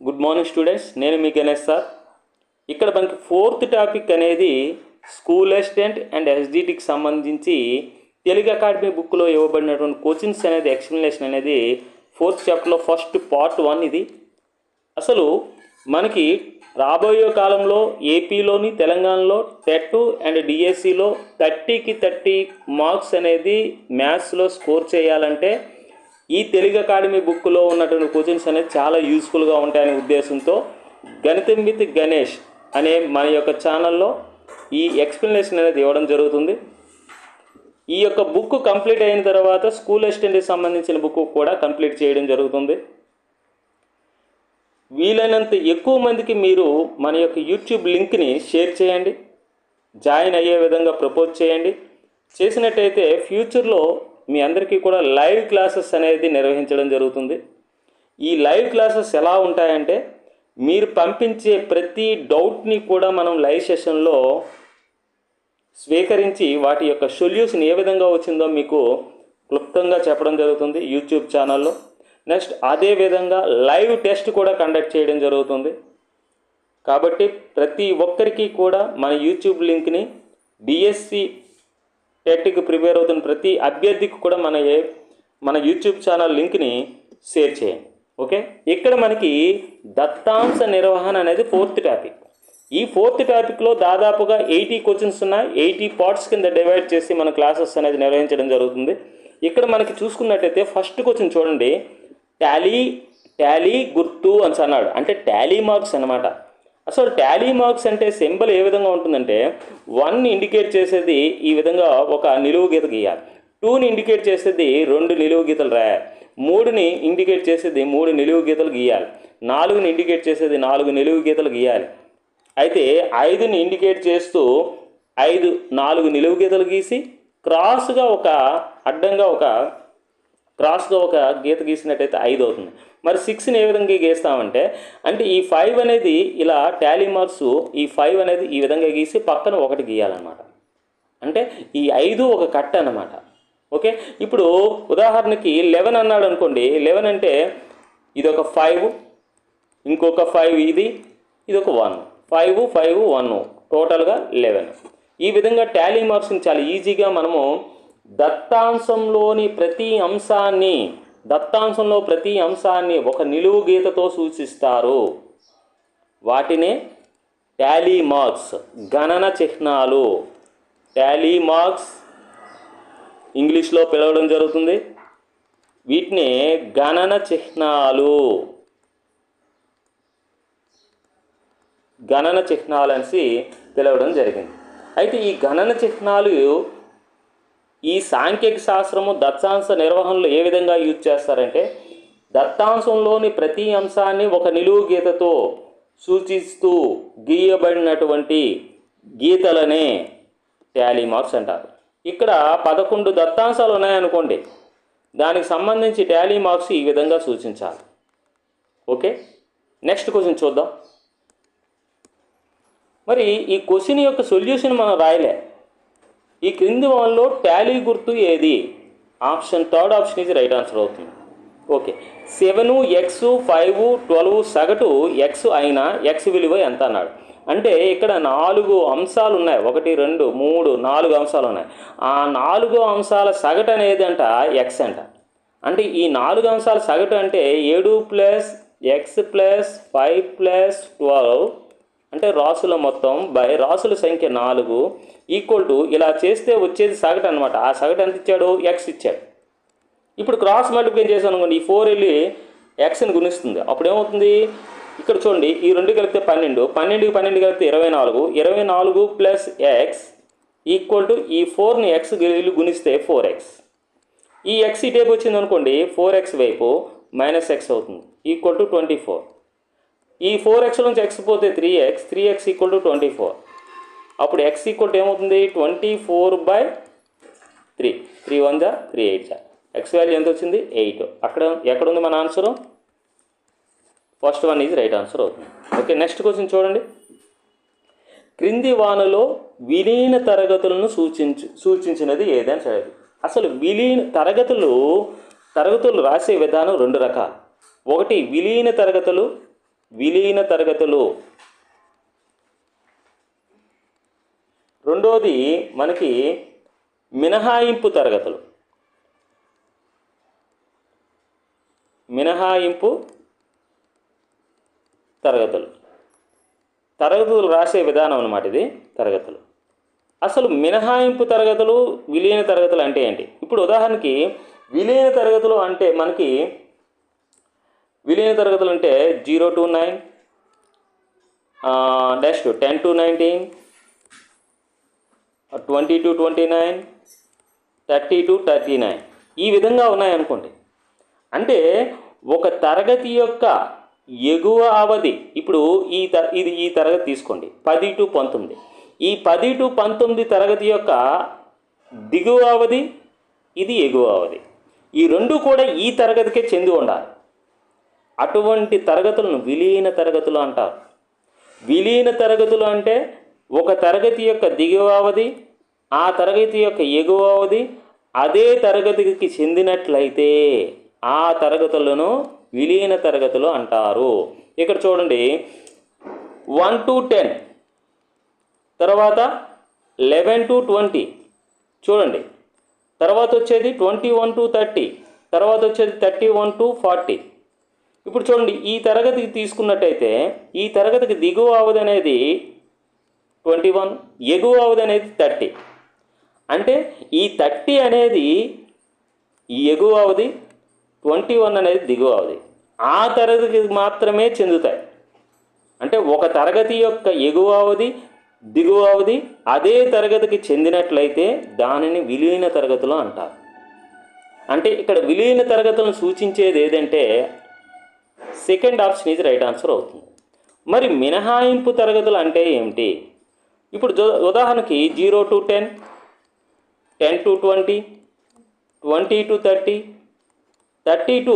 Good morning students, నేను మీ Ganesh sir. ఇక్కడ మనకి ఫోర్త్ టాపిక్ అనేది స్కూల్ అసిస్టెంట్ అండ్ ఎస్డిటికి సంబంధించి తెలుగు అకాడమీ బుక్లో ఇవ్వబడినటువంటి క్వశ్చన్స్ అనేది ఎక్స్ప్లెనేషన్ అనేది ఫోర్త్ చాప్టర్లో ఫస్ట్ పార్ట్ 1 ఇది. అసలు మనకి రాబోయే కాలంలో ఏపీలోని తెలంగాణలో టెట్ అండ్ డిఎస్సిలో 30కి 30 మార్క్స్ అనేది మ్యాథ్స్లో స్కోర్ చేయాలంటే ఈ తెలుగు అకాడమీ బుక్లో ఉన్నటువంటి క్వశ్చన్స్ అనేది చాలా యూస్ఫుల్గా ఉంటాయనే ఉద్దేశంతో గణితం విత్ గణేష్ అనే మన యొక్క ఛానల్లో ఈ ఎక్స్ప్లెనేషన్ అనేది ఇవ్వడం జరుగుతుంది. ఈ యొక్క బుక్ కంప్లీట్ అయిన తర్వాత స్కూల్ అసిస్టెంట్కి సంబంధించిన బుక్ కూడా కంప్లీట్ చేయడం జరుగుతుంది. వీలైనంత ఎక్కువ మందికి మీరు మన యొక్క యూట్యూబ్ లింక్ని షేర్ చేయండి, జాయిన్ అయ్యే విధంగా ప్రపోజ్ చేయండి. చేసినట్టయితే ఫ్యూచర్లో మీ అందరికీ కూడా లైవ్ క్లాసెస్ అనేది నిర్వహించడం జరుగుతుంది. ఈ లైవ్ క్లాసెస్ ఎలా ఉంటాయంటే మీరు పంపించే ప్రతి డౌట్ని కూడా మనం లైవ్ సెషన్లో స్వీకరించి వాటి యొక్క సొల్యూషన్ ఏ విధంగా వచ్చిందో మీకు క్లుప్తంగా చెప్పడం జరుగుతుంది యూట్యూబ్ ఛానల్లో. నెక్స్ట్ అదేవిధంగా లైవ్ టెస్ట్ కూడా కండక్ట్ చేయడం జరుగుతుంది. కాబట్టి ప్రతి ఒక్కరికి కూడా మన యూట్యూబ్ లింక్ని డిఎస్సి టెట్కి ప్రిపేర్ అవుతున్న ప్రతి అభ్యర్థికి కూడా మన యూట్యూబ్ ఛానల్ లింక్ని షేర్ చేయండి. ఓకే, ఇక్కడ మనకి దత్తాంశ నిర్వహణ అనేది ఫోర్త్ టాపిక్. ఈ ఫోర్త్ టాపిక్లో దాదాపుగా 80 క్వశ్చన్స్ ఉన్నాయి. 80 పార్ట్స్ కింద డివైడ్ చేసి మన క్లాసెస్ అనేది నిర్వహించడం జరుగుతుంది. ఇక్కడ మనకి చూసుకున్నట్టయితే ఫస్ట్ క్వశ్చన్ చూడండి, టాలీ గుర్తు అని అన్నాడు. అంటే టాలీ మార్క్స్ అనమాట. అసలు టాలీ మార్క్స్ అంటే సింబల్ ఏ విధంగా ఉంటుందంటే 1ని ఇండికేట్ చేసేది ఈ విధంగా ఒక నిలువు గీత గీయాలి, 2ని ఇండికేట్ చేసేది 2 నిలువు గీతలు రాయాలి, 3ని ఇండికేట్ చేసేది 3 నిలువు గీతలు గీయాలి, 4ని ఇండికేట్ చేసేది 4 నిలువు గీతలు గీయాలి. అయితే 5ని ఇండికేట్ చేస్తూ 4 నిలువు గీతలు గీసి క్రాస్గా ఒక గీత గీసినట్టయితే 5 అవుతుంది. మరి 6ని ఏ విధంగా గీస్తామంటే అంటే ఈ 5 అనేది ఇలా టాలీ మార్క్స్, ఈ 5 అనేది ఈ విధంగా గీసి పక్కన 1 గీయాలన్నమాట. అంటే ఈ 5 ఒక కట్ అన్నమాట. ఓకే, ఇప్పుడు ఉదాహరణకి 11 అన్నాడు అనుకోండి. 11 అంటే ఇది ఒక 5, ఇంకొక 5 ఇది ఒక 1, 5 5 1 టోటల్గా 11. ఈ విధంగా టాలీ మార్క్స్ని చాలా ఈజీగా మనము దత్తాంశంలో ప్రతి అంశాన్ని ఒక నిలువు గీతతో సూచిస్తారు. వాటినే టాలీ మార్క్స్, గణన చిహ్నాలు. టాలీ మార్క్స్ ఇంగ్లీష్లో పిలవడం జరుగుతుంది. వీటిని గణన చిహ్నాలు అనేసి పిలవడం జరిగింది. అయితే ఈ గణన చిహ్నాలు ఈ సాంఖ్యక శాస్త్రము దత్తాంశ నిర్వహణలో ఏ విధంగా యూజ్ చేస్తారంటే దత్తాంశంలోని ప్రతి అంశాన్ని ఒక నిలువు గీతతో సూచిస్తూ గీయబడినటువంటి గీతలనే టాలీ మార్క్స్ అంటారు. ఇక్కడ 11 దత్తాంశాలు ఉన్నాయనుకోండి, దానికి సంబంధించి టాలీ మార్క్స్ ఈ విధంగా సూచించాలి. ఓకే, నెక్స్ట్ క్వశ్చన్ చూద్దాం. మరి ఈ క్వశ్చన్ యొక్క సొల్యూషన్ మనం రాయలే. ఈ క్రింది వాళ్ళలో టాలీ గుర్తు ఏది? Third option is right answer అవుతుంది. ఓకే, 7 x 5 12 సగటు x అయినా x విలువ ఎంత అన్నాడు. అంటే ఇక్కడ 4 అంశాలు ఉన్నాయి, 1 2 3 4 అంశాలు ఉన్నాయి. ఆ 4 అంశాల సగటు అనేది అంట x అంట. అంటే ఈ 4 అంశాల సగటు అంటే 7 + x + 5 + 12 అంటే రాసుల మొత్తం బై రాసుల సంఖ్య 4 ఈక్వల్ టు ఇలా చేస్తే వచ్చేది సగటు అనమాట. ఆ సగటు ఎంత ఇచ్చాడు? x ఇచ్చాడు. ఇప్పుడు క్రాస్ మల్టిప్లై చేశాను అనుకోండి, ఈ 4 వెళ్ళి xని గుణిస్తుంది. అప్పుడు ఏమవుతుంది? ఇక్కడ చూడండి, ఈ 2 కలిపితే 12, 12కి 12 కలిపితే 24, 24 + x ఈక్వల్ టు ఈ 4ని x గుణిస్తే 4x. ఈ x ఇటేపు వచ్చింది అనుకోండి, 4x వైపు -x అవుతుంది ఈక్వల్ టు 24. ఈ 4x నుంచి x పోతే 3x ఈక్వల్ టు 24. అప్పుడు x ఈక్వల్ టు ఏమవుతుంది? 24/3. 3 1 3 8 x వాల్యూ ఎంత వచ్చింది? 8. ఎక్కడ ఉంది మన answer? First one is right answer అవుతుంది. ఓకే, నెక్స్ట్ క్వశ్చన్ చూడండి. క్రింది వానలో విలీన తరగతులను సూచించినది ఏదని చదివి. అసలు విలీన తరగతులు రాసే విధానం 2 రకాలు. ఒకటి విలీన తరగతులు, విలీన తరగతులు. రెండోది మనకి మినహాయింపు తరగతులు. మినహాయింపు తరగతులు రాసే విధానం అన్నమాట ఇది. తరగతులు అసలు మినహాయింపు తరగతులు, విలీన తరగతులు అంటే ఏంటి? ఇప్పుడు ఉదాహరణకి విలీన తరగతులు అంటే మనకి విలీన తరగతులు అంటే 0 to 9, next 10 to 19, 20 to 29, 30 to 39 ఈ విధంగా ఉన్నాయనుకోండి. అంటే ఒక తరగతి యొక్క ఎగువ అవధి, ఇప్పుడు ఈ తరగతి తీసుకోండి 10 to 19. ఈ 10 to 19 తరగతి యొక్క దిగువ అవధి, ఇది ఎగువ అవధి. ఈ రెండు కూడా ఈ తరగతికే చెంది ఉండాలి. అటువంటి తరగతులను విలీన తరగతులు అంటారు. విలీన తరగతులు అంటే ఒక తరగతి యొక్క దిగువ అవధి, ఆ తరగతి యొక్క ఎగువ అవధి అదే తరగతికి చెందినట్లయితే ఆ తరగతులను విలీన తరగతులు అంటారు. ఇక్కడ చూడండి 1 to 10, తర్వాత 11 to 20 చూడండి, తర్వాత వచ్చేది 21 to 30, తర్వాత వచ్చేది 31 to 40. ఇప్పుడు చూడండి ఈ తరగతికి తీసుకున్నట్టయితే ఈ తరగతికి దిగువ అవధి అనేది 21, ఎగువ అవధి అనేది 30. అంటే ఈ 30 అనేది ఎగువ అవధి, 21 అనేది దిగువ అవధి. ఆ తరగతికి మాత్రమే చెందుతాయి. అంటే ఒక తరగతి యొక్క ఎగువ అవధి, దిగువ అవధి అదే తరగతికి చెందినట్లయితే దానిని విలీన తరగతులు అంటారు. అంటే ఇక్కడ విలీన తరగతులను సూచించేది ఏదంటే second option is right answer అవుతుంది. మరి మినహాయింపు తరగతులు అంటే ఏమిటి? ఇప్పుడు ఉదాహరణకి 0 to 10, 10 to 20, 20 to 30, 30 to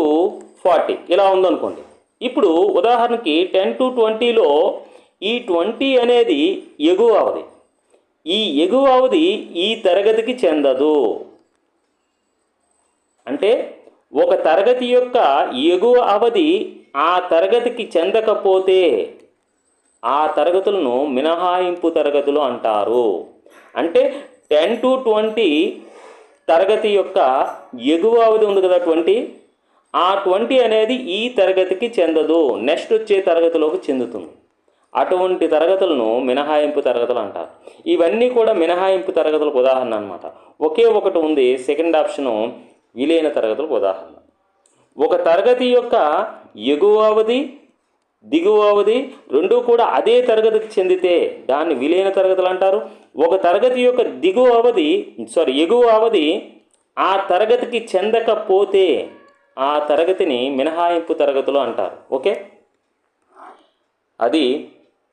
40 ఇలా ఉందనుకోండి. ఇప్పుడు ఉదాహరణకి 10 to 20లో ఈ 20 అనేది ఎగువ అవధి. ఈ ఎగువ అవధి ఈ తరగతికి చెందదు. అంటే ఒక తరగతి యొక్క ఎగువ అవధి ఆ తరగతికి చెందకపోతే ఆ తరగతులను మినహాయింపు తరగతులు అంటారు. అంటే 10 to 20 తరగతి యొక్క ఎగువ అవధి ఉంది కదా 20, ఆ 20 అనేది ఈ తరగతికి చెందదు, నెక్స్ట్ వచ్చే తరగతిలోకి చెందుతుంది. అటువంటి తరగతులను మినహాయింపు తరగతులు అంటారు. ఇవన్నీ కూడా మినహాయింపు తరగతులకు ఉదాహరణ అన్నమాట. ఒకే ఒకటి ఉంది సెకండ్ ఆప్షను విలీన తరగతులకు ఉదాహరణ. ఒక తరగతి యొక్క ఎగువ అవధి, దిగువ అవధి రెండు కూడా అదే తరగతికి చెందితే దాన్ని విలీన తరగతులు అంటారు. ఒక తరగతి యొక్క ఎగువ అవధి ఆ తరగతికి చెందకపోతే ఆ తరగతిని మినహాయింపు తరగతులు అంటారు. ఓకే, అది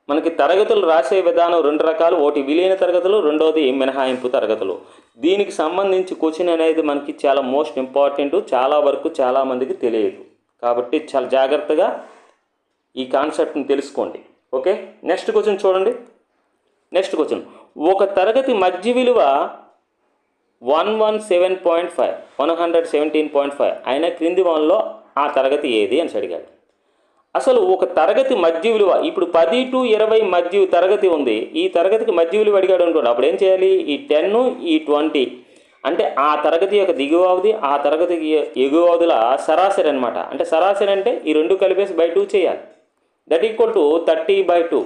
మనకి తరగతులు రాసే విధానం రెండు రకాలు. ఒకటి విలీన తరగతులు, రెండోది మినహాయింపు తరగతులు. దీనికి సంబంధించి క్వశ్చన్ అనేది మనకి చాలా మోస్ట్ ఇంపార్టెంట్. చాలా వరకు చాలామందికి తెలియదు, కాబట్టి చాలా జాగ్రత్తగా ఈ కాన్సెప్ట్ని తెలుసుకోండి. ఓకే, నెక్స్ట్ క్వశ్చన్ చూడండి. నెక్స్ట్ క్వశ్చన్, ఒక తరగతి మధ్య విలువ 117.5 అయిన క్రింది వానిలో ఆ తరగతి ఏది అని అడిగాడు. అసలు ఒక తరగతి మధ్య విలువ, ఇప్పుడు 10 to 20 మధ్య తరగతి ఉంది. ఈ తరగతికి మధ్య విలువ అడిగాడు అనుకోండి, అప్పుడు ఏం చేయాలి? ఈ 10 ఈ 20 అంటే ఆ తరగతి యొక్క దిగువ అవధి, ఆ తరగతికి ఎగువ అవధుల సరాసరి అనమాట. అంటే సరాసరి అంటే ఈ రెండు కలిపేసి by 2 చేయాలి. That equal to 30/2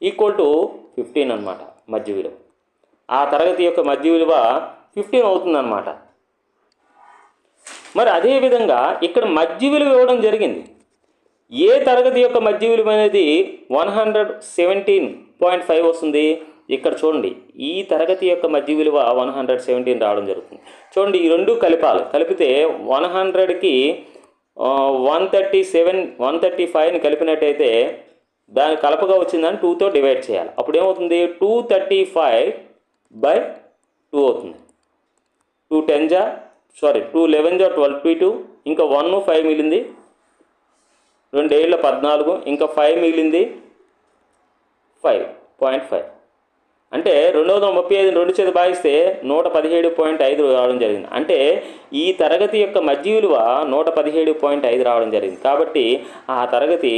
equal to 15 అనమాట మధ్య విలువ. ఆ తరగతి యొక్క మధ్య విలువ 15 అవుతుందన్నమాట. మరి అదేవిధంగా ఇక్కడ మధ్య విలువ ఇవ్వడం జరిగింది. ఏ తరగతి యొక్క మధ్య విలువ అనేది 117.5 వస్తుంది? ఇక్కడ చూడండి, ఈ తరగతి యొక్క మధ్య విలువ 117 రావడం జరుగుతుంది. చూడండి, ఈ రెండు కలిపితే 100కి 135ని కలిపినట్టయితే దాని కలపగా వచ్చిందని 2తో డివైడ్ చేయాలి. అప్పుడు ఏమవుతుంది? 235/2 అవుతుంది. 2 11 12, ఇంకా 1 5 మిగిలింది, 2 ఏళ్ళ 14, ఇంకా 5 మిగిలింది 5.5. అంటే 235 2 చేత భాగిస్తే 117.5 రావడం జరిగింది. అంటే ఈ తరగతి యొక్క మధ్య విలువ 117.5 రావడం జరిగింది. కాబట్టి ఆ తరగతి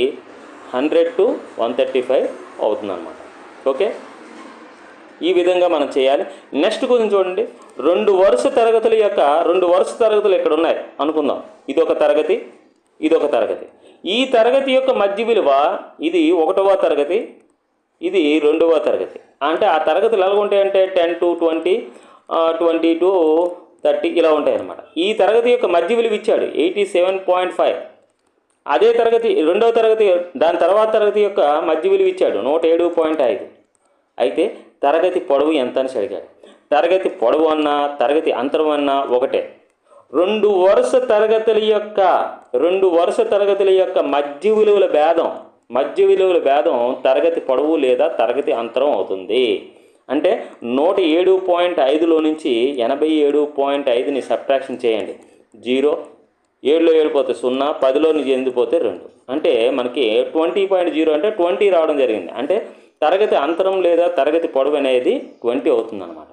100 to 135 అవుతుందన్నమాట. ఓకే, ఈ విధంగా మనం చేయాలి. నెక్స్ట్ గురించి చూడండి, రెండు వరుస తరగతులు ఇక్కడ ఉన్నాయి అనుకుందాం. ఇదొక తరగతి, ఇదొక తరగతి. ఈ తరగతి యొక్క మధ్య విలువ ఇది 1వ తరగతి, ఇది 2వ తరగతి. అంటే ఆ తరగతులు ఎలా ఉంటాయంటే 10 to 20, 20 to 30 ఇలా ఉంటాయి అన్నమాట. ఈ తరగతి యొక్క మధ్య విలువ ఇచ్చాడు 87.5. అదే తరగతి 2వ తరగతి, దాని తర్వాత తరగతి యొక్క మధ్య విలువ ఇచ్చాడు 107.5. అయితే తరగతి పొడవు ఎంత అని అడిగాడు. తరగతి పొడవు అన్నా తరగతి అంతరం అన్నా ఒకటే. రెండు వరుస తరగతుల యొక్క మధ్య విలువల భేదం తరగతి పొడవు లేదా తరగతి అంతరం అవుతుంది. అంటే 107.5లో నుంచి 87.5ని సబ్ట్రాక్షన్ చేయండి. 0, 7లో 7 పోతే 0, 10లో నుంచి 8 పోతే 2. అంటే మనకి 20.0 అంటే 20 రావడం జరిగింది. అంటే తరగతి అంతరం లేదా తరగతి పొడవు అనేది 20 అవుతుందన్నమాట.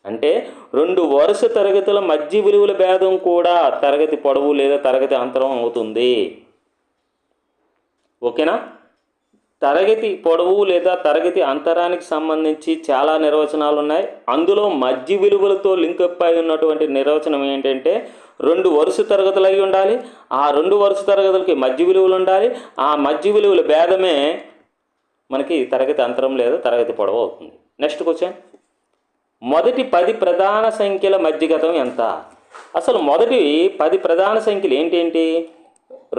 అంటే రెండు వరుస తరగతుల మధ్య విలువల భేదం కూడా తరగతి పొడవు లేదా తరగతి అంతరం అవుతుంది. ఓకేనా? తరగతి పొడవు లేదా తరగతి అంతరానికి సంబంధించి చాలా నిర్వచనాలు ఉన్నాయి. అందులో మధ్య విలువలతో లింకప్ అయి ఉన్నటువంటి నిర్వచనం ఏంటంటే రెండు వరుస తరగతులు అయి ఉండాలి, ఆ రెండు వరుస తరగతులకి మధ్య విలువలు ఉండాలి, ఆ మధ్య విలువల భేదమే మనకి తరగతి అంతరం లేదా తరగతి పొడవు అవుతుంది. నెక్స్ట్ క్వశ్చన్, మొదటి 10 ప్రధాన సంఖ్యల మధ్యగతం ఎంత? అసలు మొదటి 10 ప్రధాన సంఖ్యలు ఏంటేంటి?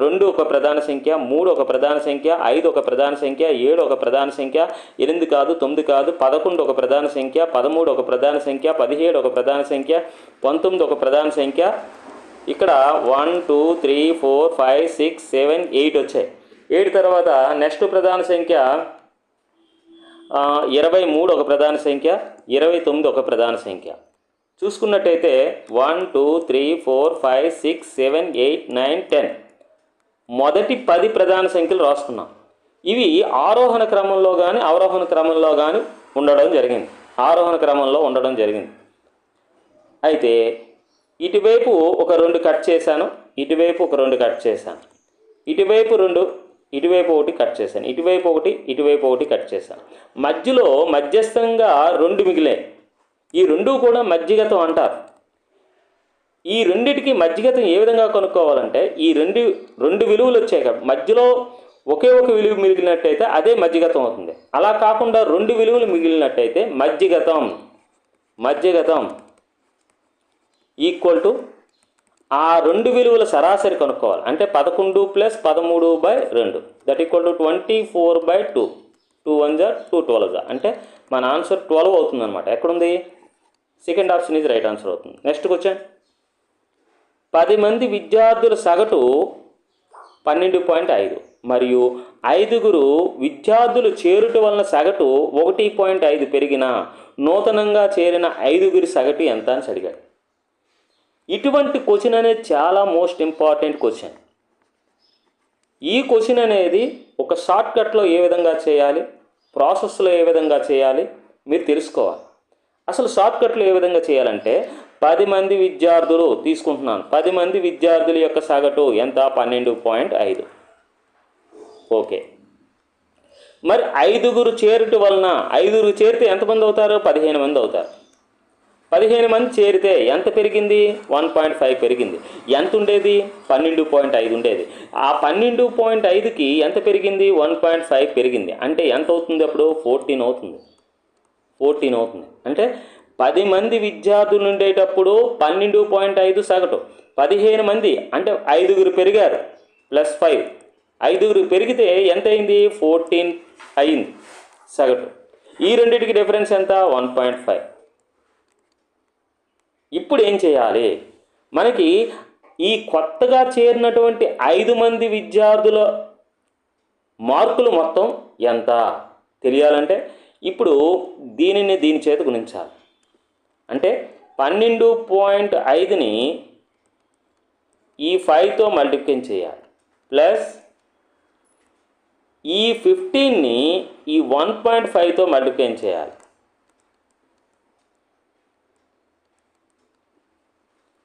2 ఒక ప్రధాన సంఖ్య, 3 ఒక ప్రధాన సంఖ్య, 5 ఒక ప్రధాన సంఖ్య, 7 ఒక ప్రధాన సంఖ్య, 8 కాదు 9 కాదు 11 ఒక ప్రధాన సంఖ్య, 13 ఒక ప్రధాన సంఖ్య, 17 ఒక ప్రధాన సంఖ్య, 19 ఒక ప్రధాన సంఖ్య. ఇక్కడ 1 2 3 4 5 6 7 8 వచ్చాయి. 8 తర్వాత నెక్స్ట్ ప్రధాన సంఖ్య 23 ఒక ప్రధాన సంఖ్య, 29 ఒక ప్రధాన సంఖ్య. చూసుకున్నట్టయితే 1 2 3 4 5 6 7 8 9 10 మొదటి 10 ప్రధాన సంఖ్యలు రాసుకున్నాం. ఇవి ఆరోహణ క్రమంలో కానీ అవరోహణ క్రమంలో కానీ ఉండడం జరిగింది. అయితే ఇటువైపు ఒక 2 కట్ చేశాను, ఇటువైపు ఒక 2 కట్ చేశాను, ఇటువైపు 2, ఇటువైపు 1 కట్ చేశాను, ఇటువైపు 1, ఇటువైపు 1 కట్ చేశాను. మధ్యలో మధ్యస్థంగా 2 మిగిలాయి. ఈ 2 కూడా మధ్యగతం అంటారు. ఈ రెండిటికి మధ్యగతం ఏ విధంగా కనుక్కోవాలంటే ఈ రెండు విలువలు వచ్చాయి కదా, మధ్యలో ఒకే ఒక విలువ మిగిలినట్టయితే అదే మధ్యగతం అవుతుంది. అలా కాకుండా 2 విలువలు మిగిలినట్టయితే మధ్యగతం ఈక్వల్ టు ఆ 2 విలువల సరాసరి కనుక్కోవాలి. అంటే 11 + 13/2 దట్ ఈక్వల్ టు 24/2. 2 1 జా 2 12 జా అంటే మన ఆన్సర్ 12 అవుతుంది అనమాట. ఎక్కడుంది? Second option is right answer అవుతుంది. నెక్స్ట్ క్వశ్చన్, 10 మంది విద్యార్థుల సగటు 12.5 మరియు 5 విద్యార్థులు చేరుట వలన సగటు 1.5 పెరిగిన నూతనంగా చేరిన 5 సగటు ఎంత అని అడిగాడు. ఇటువంటి క్వశ్చన్ అనేది చాలా మోస్ట్ ఇంపార్టెంట్ క్వశ్చన్. ఈ క్వశ్చన్ అనేది ఒక షార్ట్కట్లో ఏ విధంగా చేయాలి, ప్రాసెస్లో ఏ విధంగా చేయాలి మీరు తెలుసుకోవాలి. అసలు షార్ట్కట్లో ఏ విధంగా చేయాలంటే 10 మంది విద్యార్థులు తీసుకుంటున్నాను. 10 మంది విద్యార్థుల యొక్క సగటు ఎంత? 12.5. ఓకే, మరి 5 చేరుట వలన 5 చేరితే ఎంతమంది అవుతారు? 15 మంది అవుతారు. 15 మంది చేరితే ఎంత పెరిగింది? 1.5 పెరిగింది. ఎంత ఉండేది? 12.5 ఉండేది. ఆ 12.5కి ఎంత పెరిగింది? 1.5 పెరిగింది. అంటే ఎంత అవుతుంది అప్పుడు? 14 అవుతుంది. అంటే 10 మంది విద్యార్థులు ఉండేటప్పుడు 12.5 సగటు, 15 మంది అంటే 5 పెరిగారు +5, 5 పెరిగితే ఎంత అయింది? 14 అయింది సగటు. ఈ రెండింటికి డిఫరెన్స్ ఎంత? 1.5. ఇప్పుడు ఏం చేయాలి? మనకి ఈ కొత్తగా చేరినటువంటి 5 మంది విద్యార్థుల మార్కులు మొత్తం ఎంత తెలియాలంటే ఇప్పుడు దీని చేత గుణించాలి. అంటే 12.5ని ఈ 5తో మల్టిప్లై చేయాలి, ప్లస్ ఈ 15ని ఈ 1.5తో మల్టిప్లై చేయాలి.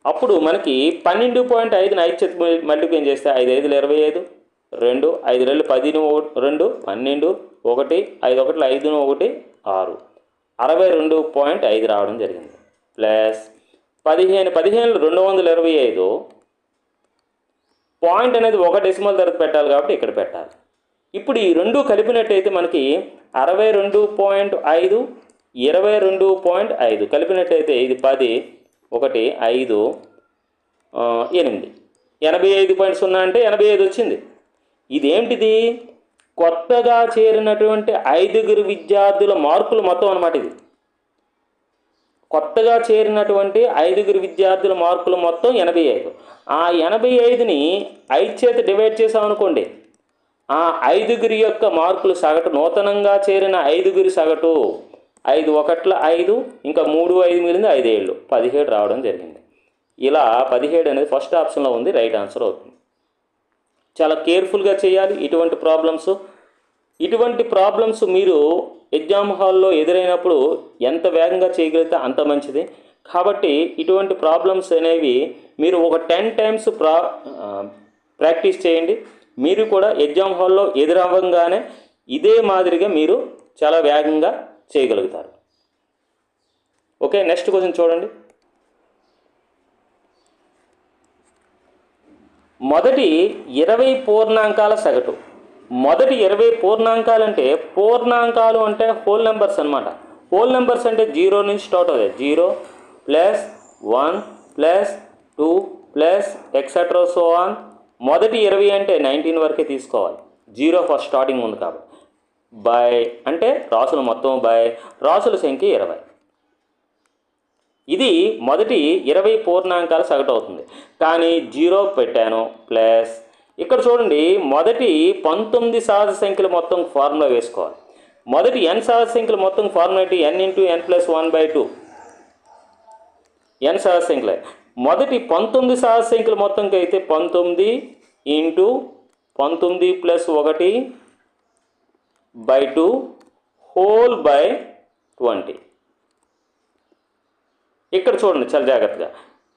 అప్పుడు మనకి 12.5ని 5 చేత మల్టిప్లై చేస్తే 5 5 25, 2, 5 2 10 2 12 1 5 1 5 1 6 62.5 రావడం జరిగింది. ప్లస్ 15 225 పాయింట్ అనేది ఒక డెసిమల్ తర్వాత పెట్టాలి కాబట్టి ఇక్కడ పెట్టాలి. ఇప్పుడు ఈ రెండు కలిపినట్టయితే మనకి 62.5 22.5 కలిపినట్టయితే ఇది 10 1 5 8 85.0 అంటే 85 వచ్చింది. ఇదేంటిది? కొత్తగా చేరినటువంటి 5 విద్యార్థుల మార్కులు మొత్తం అన్నమాట. ఇది కొత్తగా చేరినటువంటి 5 విద్యార్థుల మార్కులు మొత్తం 85. ఆ 85ని 5 చేత డివైడ్ చేసామనుకోండి, ఆ 5 యొక్క మార్కులు సగటు, నూతనంగా చేరిన 5 సగటు 5 1 5, ఇంకా 3 5 మిగిలింది 5 7 17 రావడం జరిగింది. ఇలా 17 అనేది ఫస్ట్ ఆప్షన్లో ఉంది, రైట్ ఆన్సర్ అవుతుంది. చాలా కేర్ఫుల్గా చేయాలి ఇటువంటి ప్రాబ్లమ్స్ మీరు ఎగ్జామ్ హాల్లో ఎదురైనప్పుడు ఎంత వేగంగా చేయగలిగితే అంత మంచిది. కాబట్టి ఇటువంటి ప్రాబ్లమ్స్ అనేవి మీరు ఒక 10 టైమ్స్ ప్రాక్టీస్ చేయండి. మీరు కూడా ఎగ్జామ్ హాల్లో ఎదురవ్వగానే ఇదే మాదిరిగా మీరు చాలా వేగంగా చేయగలుగుతారు. ఓకే, నెక్స్ట్ క్వశ్చన్ చూడండి. మొదటి 20 పూర్ణాంకాల సగటు. మొదటి 20 పూర్ణాంకాలంటే, పూర్ణాంకాలు అంటే హోల్ నెంబర్స్ అనమాట. హోల్ నెంబర్స్ అంటే 0 నుంచి స్టార్ట్ అవుతాయి. 0 plus 1 plus 2 plus etcetera so on. మొదటి 20 అంటే 19 వరకే తీసుకోవాలి. 0 ఫస్ట్ స్టార్టింగ్ ఉంది కాబట్టి. బై అంటే రాసుల మొత్తం బై రాసుల సంఖ్య 20. ఇది మొదటి 20 పూర్ణాంకాల సగటు అవుతుంది. కానీ 0 పెట్టాను ప్లస్ ఇక్కడ చూడండి, మొదటి 19 సహజ సంఖ్యలు మొత్తం ఫార్ములా వేసుకోవాలి. మొదటి n సహజ సంఖ్యలు మొత్తం ఫార్ములా ఏంటి? n × n + 1/2 n సహజ సంఖ్యలే. మొదటి 19 సహజ సంఖ్యలు మొత్తంకి అయితే 19 × 19 + 1/2 హోల్ బై 20. ఇక్కడ చూడండి చాలా జాగ్రత్తగా.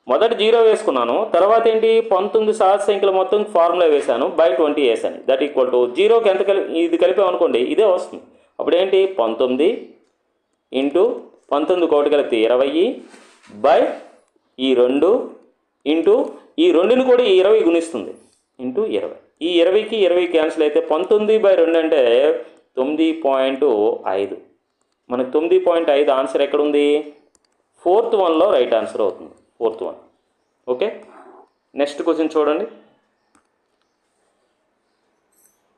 మొదటి 0 వేసుకున్నాను, తర్వాత ఏంటి 19 సహజ సంఖ్యల మొత్తం ఫార్ములా వేశాను, బై 20 వేసాను. దట్ ఈక్వల్ టు 0కి ఎంత ఇది కలిపామనుకోండి ఇదే వస్తుంది. అప్పుడు ఏంటి 19 × 19 ఒకటి కలిపితే 20 బై ఈ 2 ఇంటూ ఈ 2ని కూడా ఈ 20 గుణిస్తుంది ఇంటూ 20. ఈ 20కి 20 క్యాన్సిల్ అయితే 19/2 అంటే 9.5. మనకు 9.5 ఆన్సర్ ఎక్కడుంది? 4th వన్లో రైట్ ఆన్సర్ అవుతుంది. 4th one. Okay, next question చూడండి.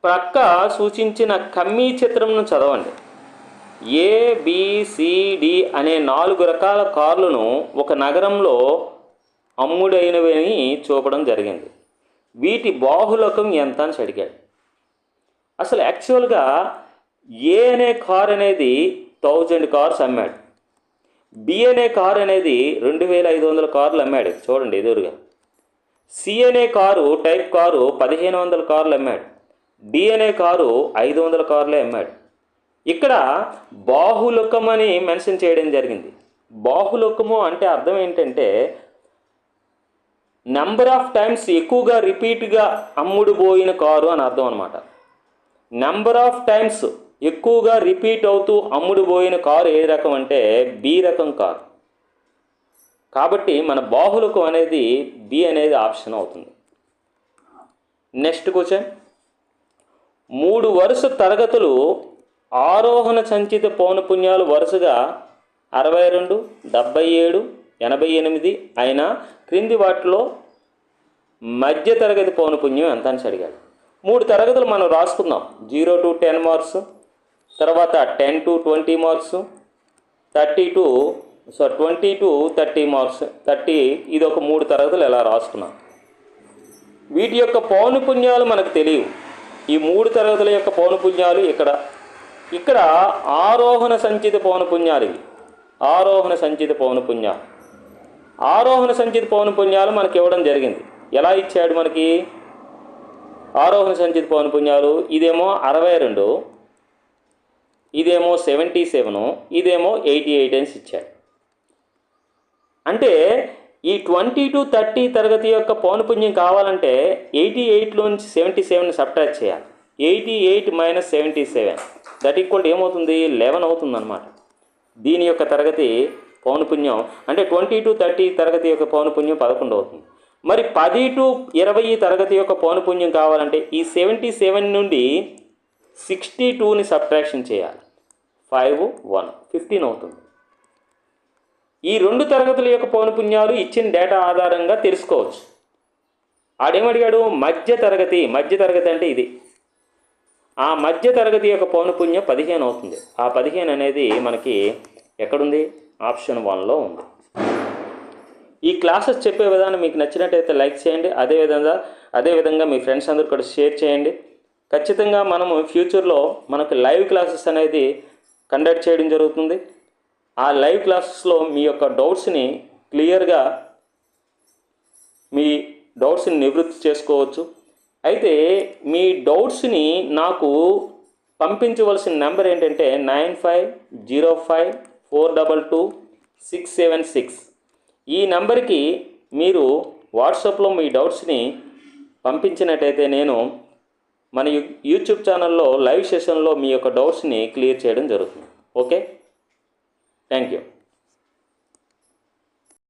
ప్రక్క సూచించిన కమ్మీ చిత్రంను చదవండి. ABCD అనే 4 రకాల కార్లను ఒక నగరంలో అమ్ముడైనవని చూపడం జరిగింది. వీటి బాహుళకం ఎంత అని అడిగాడు. అసలు యాక్చువల్గా ఏ అనే కార్ అనేది 1000 కార్స్ అమ్మాడు. బి అనే కారు అనేది 2500 కార్లు అమ్మాడు. చూడండి ఎదురుగా. సి అనే కారు టైప్ కారు 1500 కార్లు అమ్మాడు. డి అనే కారు 500 కార్లే అమ్మాడు. ఇక్కడ బాహుళకం అని మెన్షన్ చేయడం జరిగింది. బాహుళకము అంటే అర్థం ఏంటంటే నెంబర్ ఆఫ్ టైమ్స్ ఎక్కువగా రిపీట్గా అమ్ముడుపోయిన కారు అని అర్థం అనమాట. నెంబర్ ఆఫ్ టైమ్స్ ఎక్కువగా రిపీట్ అవుతూ అమ్ముడుపోయిన కారు ఏ రకం అంటే బి రకం కారు. కాబట్టి మన బాహుళకం అనేది బి అనేది ఆప్షన్ అవుతుంది. Next question. 3 వరుస తరగతులు ఆరోహణ సంచిత పౌనపున్యాలు వరుసగా 62, 77, 88 అయినా క్రింది వాటిలో మధ్య తరగతి పౌనపున్యం ఎంత అని అడిగాడు. 3 తరగతులు మనం రాసుకుందాం. 0 to 10 మార్క్స్, తర్వాత 10 to 20 మార్క్స్, 20 to 30 మార్క్స్. 30 ఇది ఒక 3 తరగతులు ఎలా రాసుకున్నాం. వీటి యొక్క పౌనపున్యాలు మనకు తెలియవు. ఈ 3 తరగతుల యొక్క పౌనపున్యాలు ఇక్కడ ఆరోహణ సంచిత పౌనపున్యాలు ఇవి. ఆరోహణ సంచిత పౌనపున్యాలు మనకి ఇవ్వడం జరిగింది. ఎలా ఇచ్చాడు మనకి ఆరోహణ సంచిత పౌనపున్యాలు? ఇదేమో 62, ఇదేమో 77, ఇదేమో 88 అని ఇచ్చాడు. అంటే ఈ 20 to 30 తరగతి యొక్క పౌనపున్యం కావాలంటే 88లోంచి 77 సబ్ట్రాక్ట్ చేయాలి. 88 - 77 దట్ ఈక్వల్ ఏమవుతుంది 11 అవుతుంది అనమాట. దీని యొక్క తరగతి పౌనపున్యం అంటే 20 to 30 తరగతి యొక్క పౌనపున్యం 11 అవుతుంది. మరి 10 to 20 తరగతి యొక్క పౌనపున్యం కావాలంటే ఈ 77 నుండి 62ని సబ్ట్రాక్షన్ చేయాలి. 5 1 15 అవుతుంది. ఈ 2 తరగతుల యొక్క పౌనపున్యాలు ఇచ్చిన డేటా ఆధారంగా తెలుసుకోవచ్చు. ఆడేమడిగాడు మధ్య తరగతి అంటే ఇది. ఆ మధ్య తరగతి యొక్క పౌనపున్యం 15 అవుతుంది. ఆ 15 అనేది మనకి ఎక్కడుంది ఆప్షన్ 1లో ఉంది. ఈ క్లాసెస్ చెప్పే విధానం మీకు నచ్చినట్టయితే లైక్ చేయండి. అదేవిధంగా మీ ఫ్రెండ్స్ అందరూ కూడా షేర్ చేయండి. ఖచ్చితంగా మనము ఫ్యూచర్లో మనకు లైవ్ క్లాసెస్ అనేది కండక్ట్ చేయడం జరుగుతుంది. ఆ లైవ్ క్లాసెస్లో మీ యొక్క డౌట్స్ని క్లియర్గా మీ డౌట్స్ని నివృత్తి చేసుకోవచ్చు. అయితే మీ డౌట్స్ని నాకు పంపించవలసిన నెంబర్ ఏంటంటే 9505422676. ఈ నెంబర్కి మీరు వాట్సాప్లో మీ డౌట్స్ని పంపించినట్టయితే నేను మన యూట్యూబ్ ఛానల్లో లైవ్ సెషన్లో మీ యొక్క డౌట్స్ని క్లియర్ చేయడం జరుగుతుంది. Okay, thank you.